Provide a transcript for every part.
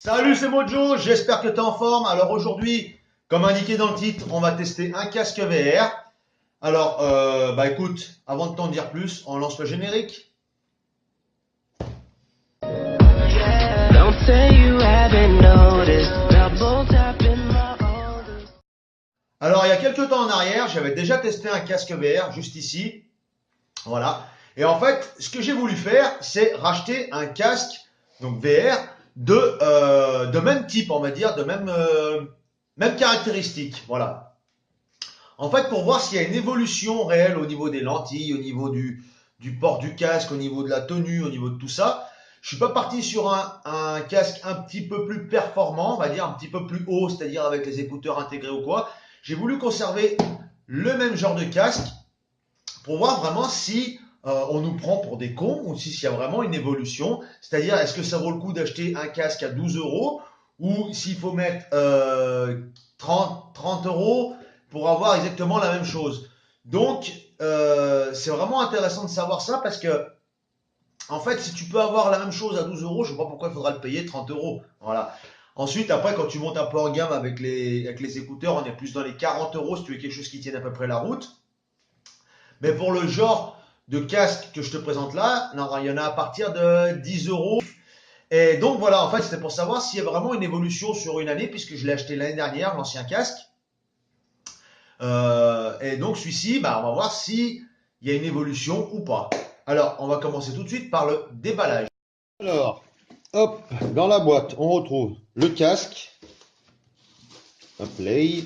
Salut, c'est Mojo, j'espère que tu es en forme. Alors aujourd'hui, comme indiqué dans le titre, on va tester un casque VR. Alors, écoute, avant de t'en dire plus, on lance le générique. Don't say you haven't noticed, double tapping my oldest. Alors, il y a quelques temps en arrière, j'avais déjà testé un casque VR juste ici. Voilà. Et en fait, ce que j'ai voulu faire, c'est racheter un casque, donc VR, de même type, on va dire, de même caractéristique. Voilà. En fait, pour voir s'il y a une évolution réelle au niveau des lentilles, au niveau du port du casque, au niveau de la tenue, au niveau de tout ça. Je suis pas parti sur un casque un petit peu plus performant, on va dire un petit peu plus haut, c'est-à-dire avec les écouteurs intégrés ou quoi. J'ai voulu conserver le même genre de casque pour voir vraiment si on nous prend pour des cons ou s'il y a vraiment une évolution. C'est-à-dire, est-ce que ça vaut le coup d'acheter un casque à 12 euros ou s'il faut mettre 30 euros pour avoir exactement la même chose. Donc, c'est vraiment intéressant de savoir ça parce que, en fait, si tu peux avoir la même chose à 12 euros, je ne sais pas pourquoi il faudra le payer 30 euros. Voilà. Ensuite, après, quand tu montes un peu en gamme avec les écouteurs, on est plus dans les 40 euros si tu veux quelque chose qui tienne à peu près la route. Mais pour le genre de casque que je te présente là, non, il y en a à partir de 10 euros. Et donc voilà, en fait, c'était pour savoir s'il y a vraiment une évolution sur une année, puisque je l'ai acheté l'année dernière, l'ancien casque. Et donc celui-ci, on va voir s'il y a une évolution ou pas. Alors, on va commencer tout de suite par le déballage. Alors, hop, dans la boîte, on retrouve le casque, un play,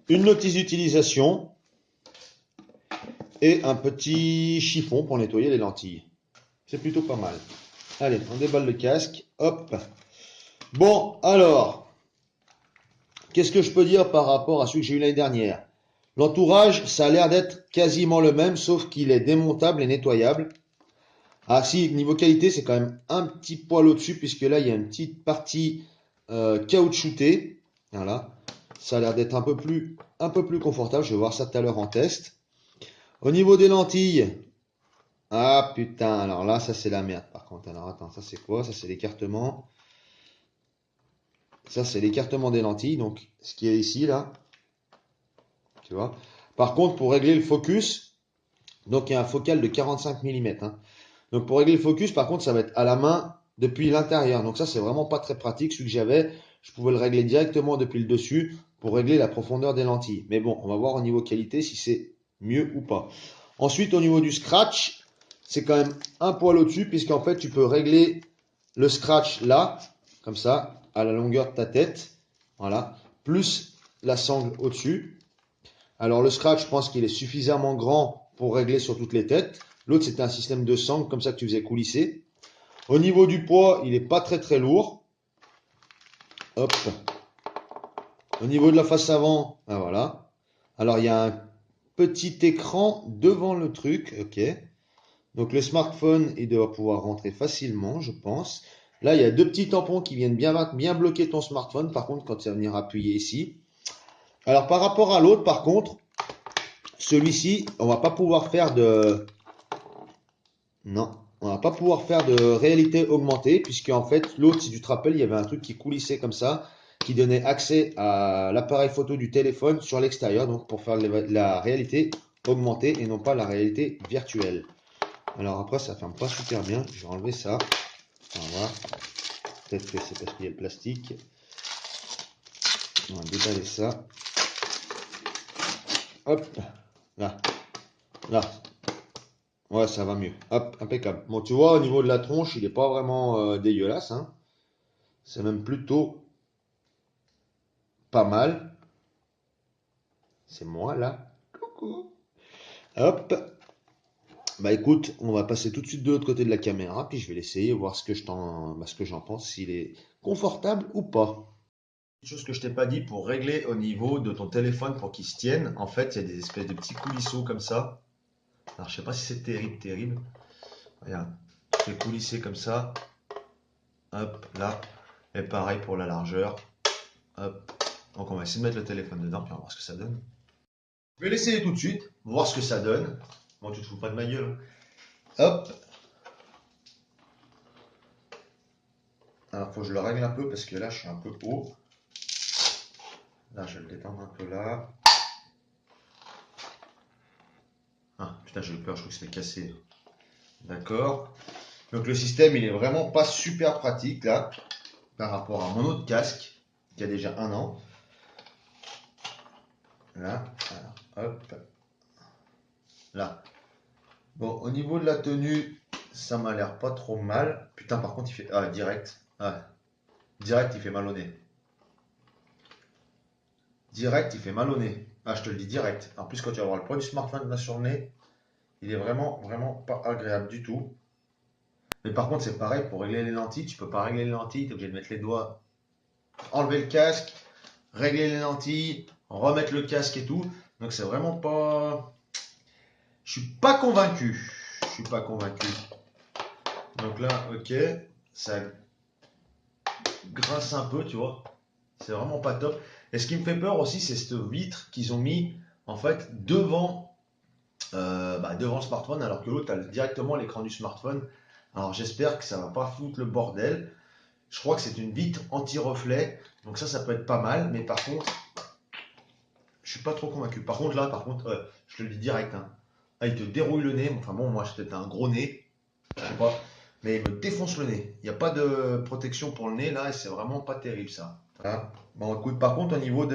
une notice d'utilisation, et un petit chiffon pour nettoyer les lentilles. C'est plutôt pas mal. Allez, on déballe le casque. Hop. Bon, alors, qu'est-ce que je peux dire par rapport à celui que j'ai eu l'année dernière? L'entourage, ça a l'air d'être quasiment le même, sauf qu'il est démontable et nettoyable. Ah si, niveau qualité, c'est quand même un petit poil au-dessus, puisque là, il y a une petite partie caoutchoutée. Voilà. Ça a l'air d'être un peu plus confortable. Je vais voir ça tout à l'heure en test. Au niveau des lentilles, ah putain, alors là, ça c'est la merde par contre. Alors attends, ça c'est quoi? Ça c'est l'écartement. Ça c'est l'écartement des lentilles, donc ce qui est ici, là. Tu vois? Par contre, pour régler le focus, donc il y a un focal de 45 mm. Donc pour régler le focus, par contre, ça va être à la main depuis l'intérieur. Donc ça, c'est vraiment pas très pratique. Celui que j'avais, je pouvais le régler directement depuis le dessus pour régler la profondeur des lentilles. Mais bon, on va voir au niveau qualité si c'est mieux ou pas. Ensuite, au niveau du scratch, c'est quand même un poil au-dessus, puisqu'en fait, tu peux régler le scratch là, comme ça, à la longueur de ta tête. Voilà. Plus la sangle au-dessus. Alors le scratch, je pense qu'il est suffisamment grand pour régler sur toutes les têtes. L'autre, c'était un système de sangle, comme ça que tu faisais coulisser. Au niveau du poids, il n'est pas très très lourd. Hop. Au niveau de la face avant, ben voilà. Alors il y a un petit écran devant le truc, ok. Donc le smartphone, il doit pouvoir rentrer facilement, je pense. Là, il y a deux petits tampons qui viennent bien bloquer ton smartphone. Par contre, quand tu vas venir appuyer ici. Alors par rapport à l'autre, par contre, celui-ci, on va pas pouvoir faire de... Non, on va pas pouvoir faire de réalité augmentée, puisque en fait, l'autre, si tu te rappelles, il y avait un truc qui coulissait comme ça, qui donnait accès à l'appareil photo du téléphone sur l'extérieur, donc pour faire la réalité augmentée et non pas la réalité virtuelle. Alors après, ça ferme pas super bien. Je vais enlever ça. On va voir. Peut-être que c'est parce qu'il y a le plastique. On va déballer ça. Hop. Là. Là. Ouais, ça va mieux. Hop, impeccable. Bon, tu vois, au niveau de la tronche, il n'est pas vraiment dégueulasse, hein. C'est même plutôt pas mal. C'est moi, là. Coucou. Hop. Bah écoute, on va passer tout de suite de l'autre côté de la caméra, puis je vais l'essayer, voir ce que j'en pense, s'il est confortable ou pas. Une chose que je t'ai pas dit pour régler au niveau de ton téléphone pour qu'il se tienne, en fait, il y a des espèces de petits coulisseaux comme ça. Alors, je sais pas si c'est terrible, terrible. Regarde, je fais coulisser comme ça. Hop, là. Et pareil pour la largeur. Hop. Donc, on va essayer de mettre le téléphone dedans, puis on va voir ce que ça donne. Je vais l'essayer tout de suite, voir ce que ça donne. Bon, tu te fous pas de ma gueule. Hop. Alors, faut que je le règle un peu parce que là, je suis un peu haut. Là, je vais le détendre un peu là. Ah, putain, j'ai eu peur, je crois que c'était cassé. D'accord. Donc, le système, il est vraiment pas super pratique là, par rapport à mon autre casque, qui a déjà 1 an. Là, alors, hop. Là. Bon, au niveau de la tenue, ça m'a l'air pas trop mal. Putain, par contre, il fait. Ah, direct. Ah, direct, il fait mal au nez. Direct, il fait mal au nez. Ah, je te le dis direct. En plus, quand tu vas avoir le poids du smartphone là sur le nez, il est vraiment, vraiment pas agréable du tout. Mais par contre, c'est pareil pour régler les lentilles. Tu peux pas régler les lentilles, tu es obligé de mettre les doigts, enlever le casque, régler les lentilles, remettre le casque et tout. Donc, c'est vraiment pas. Je suis pas convaincu. Je suis pas convaincu. Donc là, ok, ça grince un peu, tu vois. C'est vraiment pas top. Et ce qui me fait peur aussi, c'est cette vitre qu'ils ont mis en fait devant le smartphone, alors que l'autre a directement l'écran du smartphone. Alors j'espère que ça va pas foutre le bordel. Je crois que c'est une vitre anti-reflet, donc ça peut être pas mal. Mais par contre, je suis pas trop convaincu. Par contre là, je te le dis direct, hein. Ah, il te dérouille le nez. Enfin bon, moi j'ai peut-être un gros nez, je sais pas, mais il me défonce le nez. Il n'y a pas de protection pour le nez là, et c'est vraiment pas terrible ça. Voilà. Bon, écoute, par contre, au niveau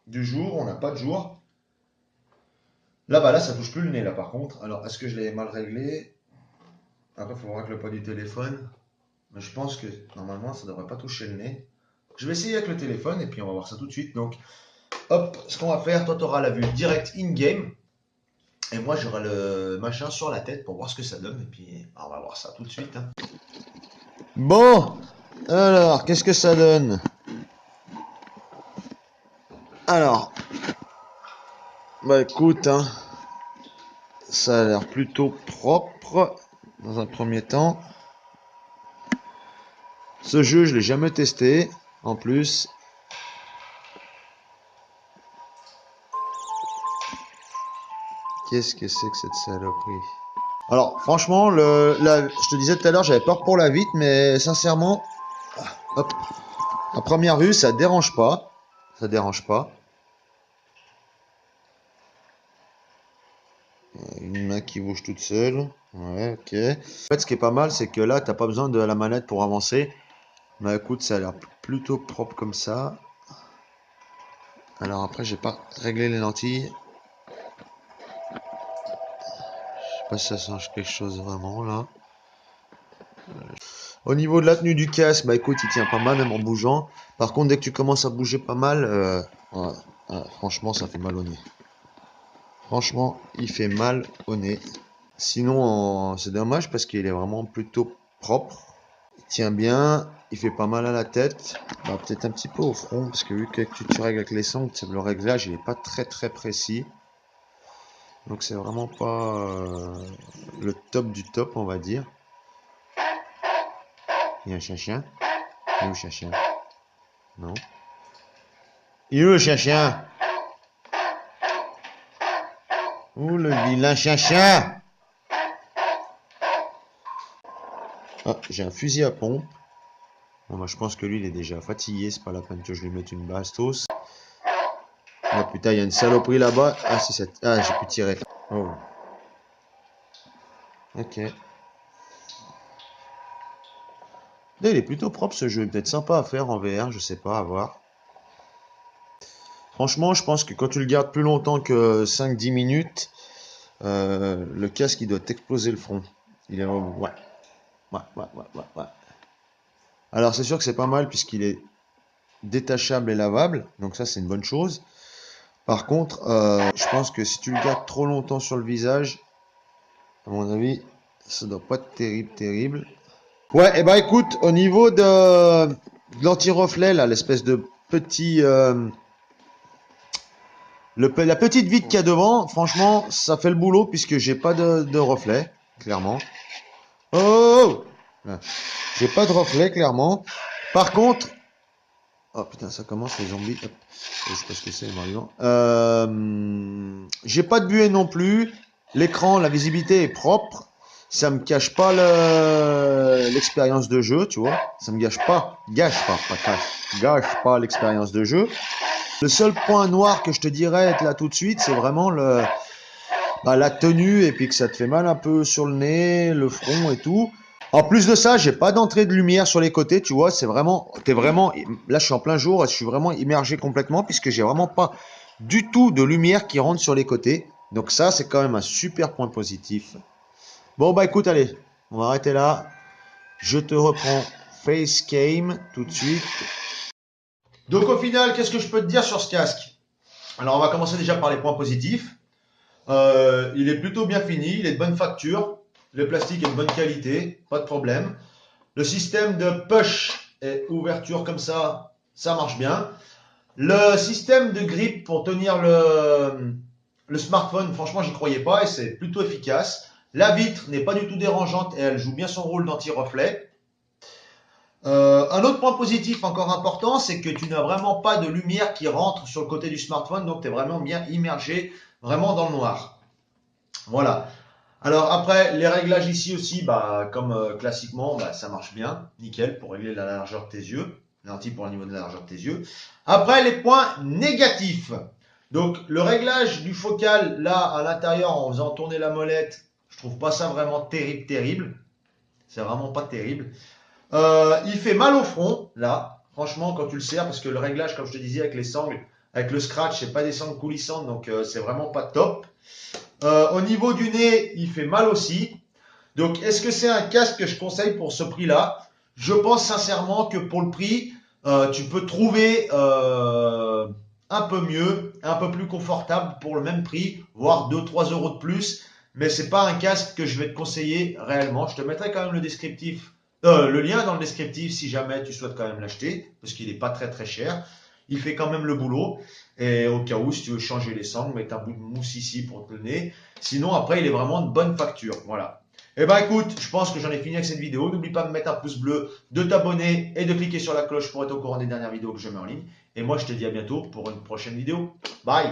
du jour, on n'a pas de jour. Là, bah là, ça touche plus le nez, là, par contre. Alors, est-ce que je l'ai mal réglé? Après, il faut voir avec le poids du téléphone. Mais je pense que, normalement, ça devrait pas toucher le nez. Je vais essayer avec le téléphone, et puis on va voir ça tout de suite. Donc, hop, ce qu'on va faire, toi, tu auras la vue direct in-game. Et moi, j'aurai le machin sur la tête pour voir ce que ça donne. Et puis, on va voir ça tout de suite, hein. Bon, alors, qu'est-ce que ça donne? Alors, bah écoute, hein, ça a l'air plutôt propre dans un premier temps. Ce jeu, je l'ai jamais testé. En plus, qu'est-ce que c'est que cette saloperie? Alors, franchement, je te disais tout à l'heure, j'avais peur pour la vitre, mais sincèrement, hop, à première vue, ça dérange pas. Ça dérange pas. Une main qui bouge toute seule. Ouais, ok. En fait, ce qui est pas mal, c'est que là, t'as pas besoin de la manette pour avancer. Mais écoute, ça a l'air plutôt propre comme ça. Alors après, j'ai pas réglé les lentilles. Je sais pas si ça change quelque chose vraiment là. Au niveau de la tenue du casque, bah écoute, il tient pas mal même en bougeant. Par contre, dès que tu commences à bouger pas mal, ouais, ouais, franchement, ça fait mal au nez. Franchement, il fait mal au nez. Sinon, c'est dommage parce qu'il est vraiment plutôt propre. Il tient bien, il fait pas mal à la tête. Bah, peut-être un petit peu au front, parce que vu que tu règles avec les sangles, le réglage, il est pas très très précis. Donc c'est vraiment pas le top du top, on va dire. Il y a un chien-chien. Il est où le chien-chien? Non. Il est où le chien-chien? Ouh, le vilain chien-chien! Ah, j'ai un fusil à pompe. Bon, bah, je pense que lui, il est déjà fatigué. C'est pas la peine que je lui mette une bastos. Ah putain, il y a une saloperie là-bas. Ah, c'est cette. Ah, j'ai pu tirer. Oh. Ok. Là, il est plutôt propre ce jeu. Peut-être sympa à faire en VR, je sais pas, à voir. Franchement, je pense que quand tu le gardes plus longtemps que 5-10 minutes, le casque il doit t'exploser le front. Il est. Ouais. Ouais. Alors, c'est sûr que c'est pas mal puisqu'il est détachable et lavable. Donc, ça, c'est une bonne chose. Par contre, je pense que si tu le gardes trop longtemps sur le visage, à mon avis, ça doit pas être terrible. Ouais, et bah écoute, au niveau de l'anti-reflet, là, l'espèce de petit. La petite vitre qu'il y a devant, franchement, ça fait le boulot puisque j'ai pas de reflet, clairement. Oh! J'ai pas de reflet, clairement. Par contre. Oh putain, ça commence les zombies. Hop. Je sais pas ce que c'est, Marion. J'ai pas de buée non plus. L'écran, la visibilité est propre. Ça me cache pas l'expérience de jeu, tu vois. Ça me gâche pas l'expérience de jeu. Le seul point noir que je te dirais là tout de suite, c'est vraiment la tenue et puis que ça te fait mal un peu sur le nez, le front et tout. En plus de ça, j'ai pas d'entrée de lumière sur les côtés, tu vois. Là, je suis en plein jour, je suis vraiment immergé complètement puisque j'ai vraiment pas du tout de lumière qui rentre sur les côtés. Donc ça, c'est quand même un super point positif. Bon, bah écoute, allez, on va arrêter là. Je te reprends Facecam tout de suite. Donc au final, qu'est-ce que je peux te dire sur ce casque? Alors on va commencer déjà par les points positifs. Il est plutôt bien fini, il est de bonne facture, le plastique est de bonne qualité, pas de problème. Le système de push et ouverture comme ça marche bien. Le système de grip pour tenir le smartphone, franchement, j'y croyais pas et c'est plutôt efficace. La vitre n'est pas du tout dérangeante et elle joue bien son rôle d'anti-reflet. Un autre point positif encore important, c'est que tu n'as vraiment pas de lumière qui rentre sur le côté du smartphone, donc tu es vraiment bien immergé, vraiment dans le noir. Voilà. Alors après, les réglages ici aussi, bah, comme classiquement, bah, ça marche bien, nickel, pour régler la largeur de tes yeux, lentille pour le niveau de la largeur de tes yeux. Après, les points négatifs. Donc le réglage du focal, là, à l'intérieur, en faisant tourner la molette, je trouve pas ça vraiment terrible. C'est vraiment pas terrible. Il fait mal au front, là, franchement, quand tu le serres, parce que le réglage, comme je te disais, avec les sangles, avec le scratch, c'est pas des sangles coulissantes, donc c'est vraiment pas top. Au niveau du nez, il fait mal aussi. Donc, est-ce que c'est un casque que je conseille pour ce prix-là? Je pense sincèrement que pour le prix, tu peux trouver un peu mieux, un peu plus confortable pour le même prix, voire 2-3 euros de plus. Mais c'est pas un casque que je vais te conseiller réellement. Je te mettrai quand même le lien dans le descriptif si jamais tu souhaites quand même l'acheter, parce qu'il n'est pas très cher. Il fait quand même le boulot. Et au cas où, si tu veux changer les sangles, mettre un bout de mousse ici pour te le nez. Sinon, après, il est vraiment de bonne facture. Voilà. Eh ben écoute, je pense que j'en ai fini avec cette vidéo. N'oublie pas de mettre un pouce bleu, de t'abonner et de cliquer sur la cloche pour être au courant des dernières vidéos que je mets en ligne. Et moi, je te dis à bientôt pour une prochaine vidéo. Bye!